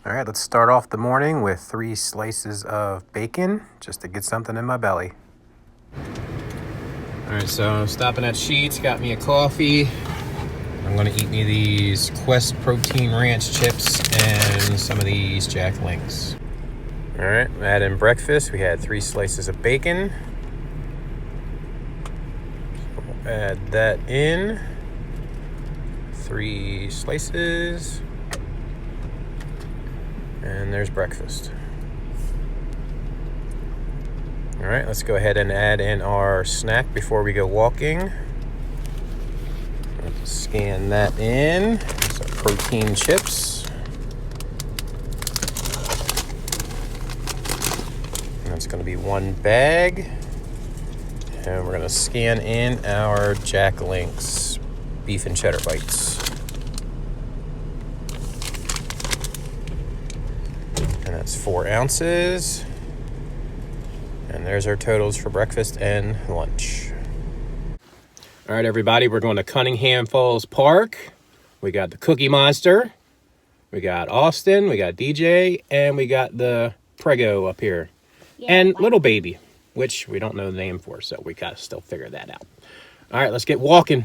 All right, let's start off the morning with 3 slices of bacon just to get something in my belly. All right, so stopping at Sheetz, got me a coffee. I'm gonna eat me these Quest Protein Ranch chips and some of these Jack Links. All right, add in breakfast. We had 3 slices of bacon. So we'll add that in. 3 slices. And there's breakfast. All right, let's go ahead and add in our snack before we go walking. Let's scan that in. So protein chips. And that's going to be 1 bag. And we're going to scan in our Jack Links beef and cheddar bites. And that's 4 ounces. And there's our totals for breakfast and lunch. All right, everybody, we're going to Cunningham Falls Park. We got the Cookie Monster. We got Austin. We got DJ. And we got the Prego up here. Yeah, and Little Baby, which we don't know the name for, so we got to still figure that out. All right, let's get walking.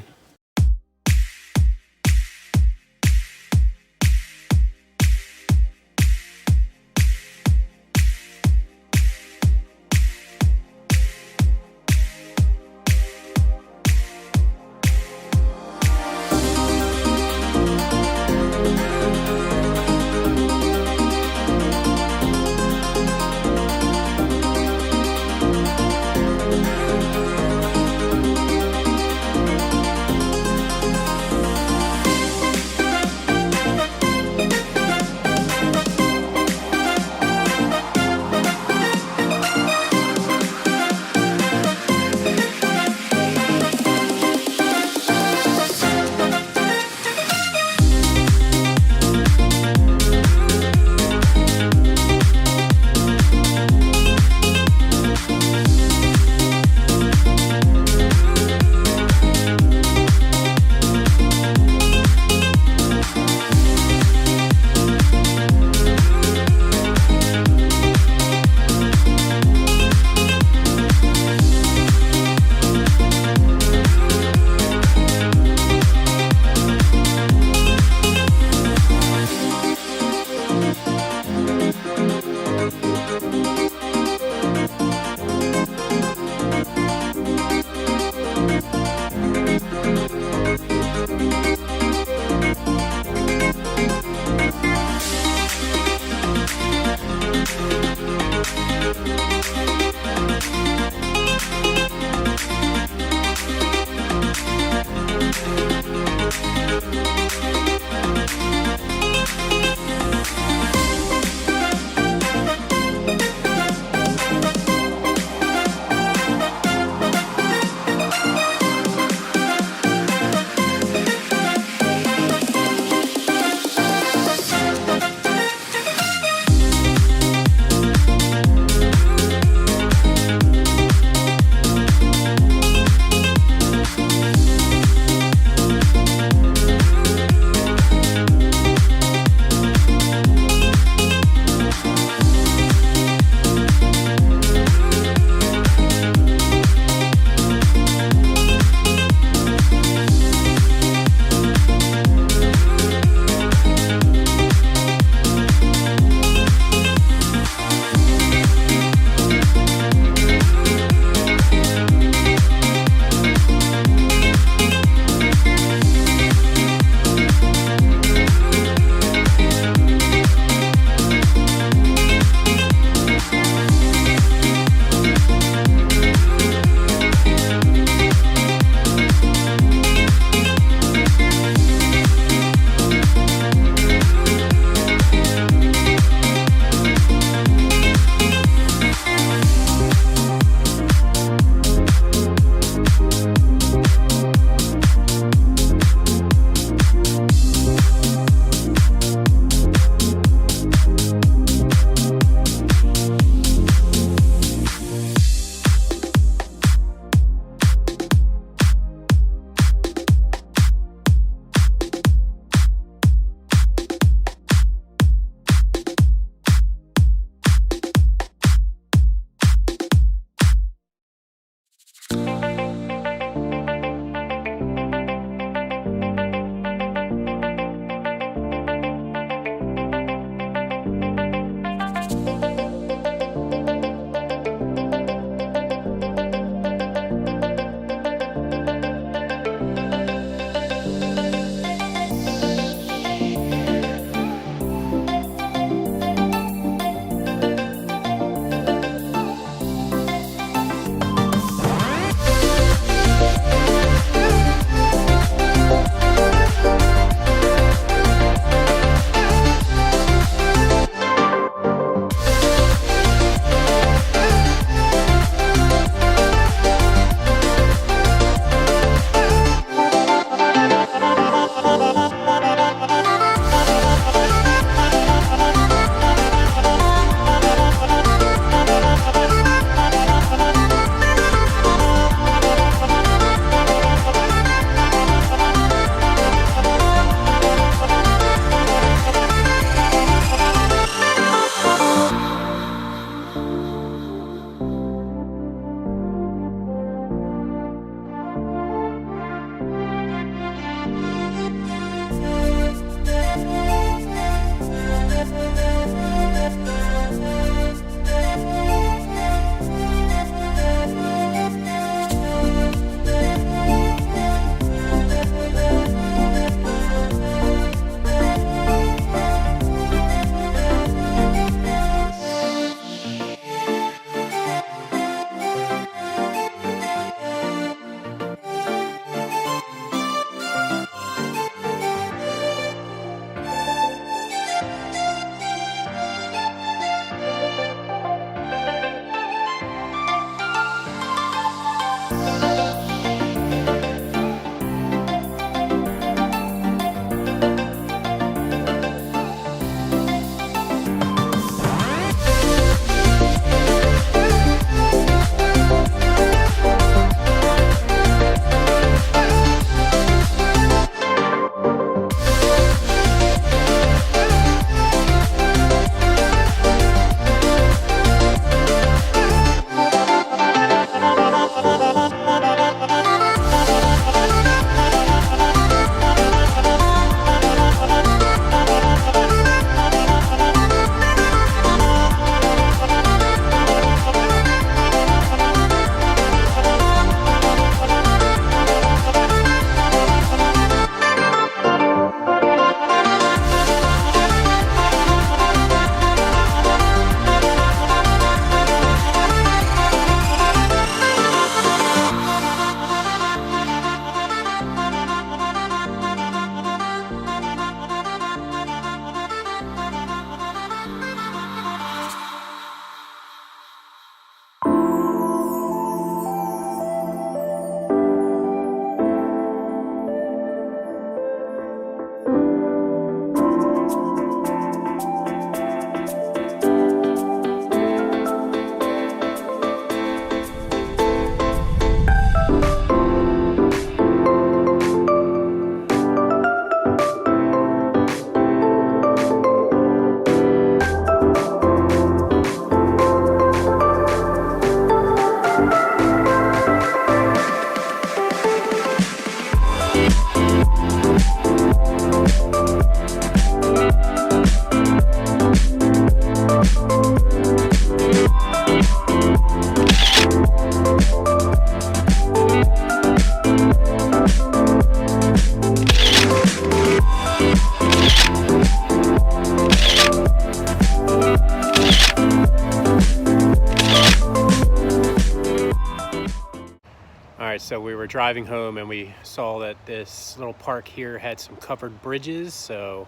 All right, so we were driving home and we saw that this little park here had some covered bridges, so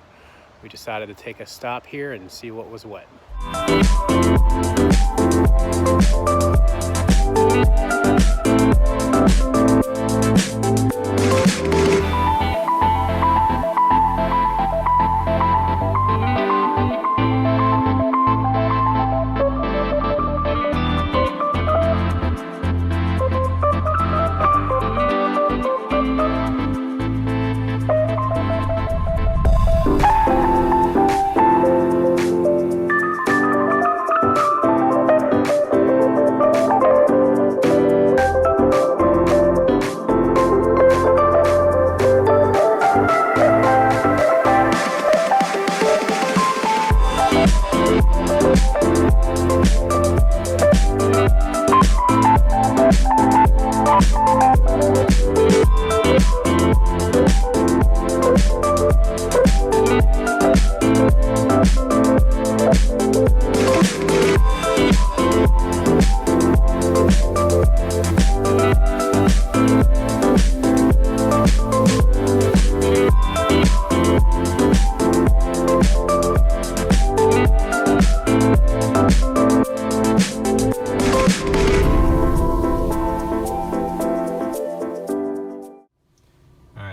we decided to take a stop here and see what was what.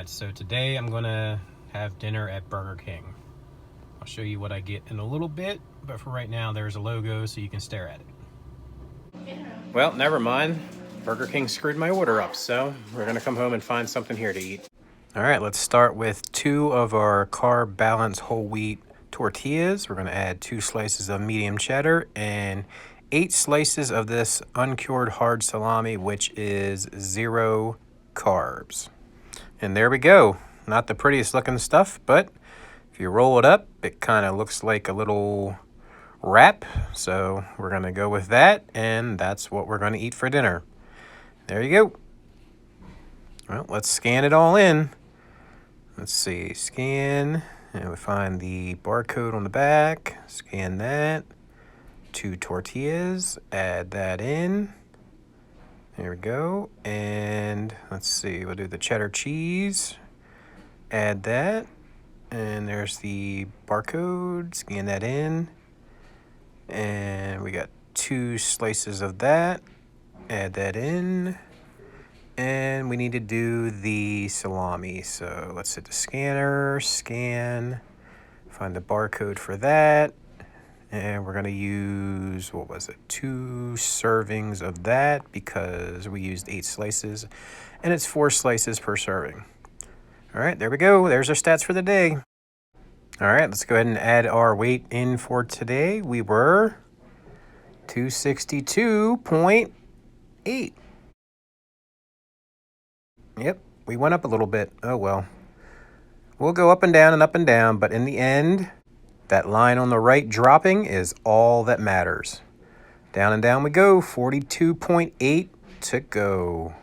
So today I'm gonna have dinner at Burger King. I'll show you what I get in a little bit, but for right now there's a logo so you can stare at it. Well, never mind. Burger King screwed my order up, so we're gonna come home and find something here to eat. All right, let's start with 2 of our carb balance whole wheat tortillas. We're gonna add 2 slices of medium cheddar and 8 slices of this uncured hard salami, which is 0 carbs. And there we go. Not the prettiest looking stuff, but if you roll it up, it kind of looks like a little wrap. So we're going to go with that, and that's what we're going to eat for dinner. There you go. Well, let's scan it all in. Let's see, scan, and we find the barcode on the back. Scan that. 2 tortillas, add that in. There we go, and let's see, we'll do the cheddar cheese, add that, and there's the barcode, scan that in, and we got 2 slices of that, add that in, And we need to do the salami. So let's hit the scanner, scan, find the barcode for that. And we're going to use, what was it, 2 servings of that because we used 8 slices. And it's 4 slices per serving. All right, there we go. There's our stats for the day. All right, let's go ahead and add our weight in for today. We were 262.8. Yep, we went up a little bit. Oh, well. We'll go up and down, but in the end, that line on the right dropping is all that matters. Down and down we go, 42.8 to go.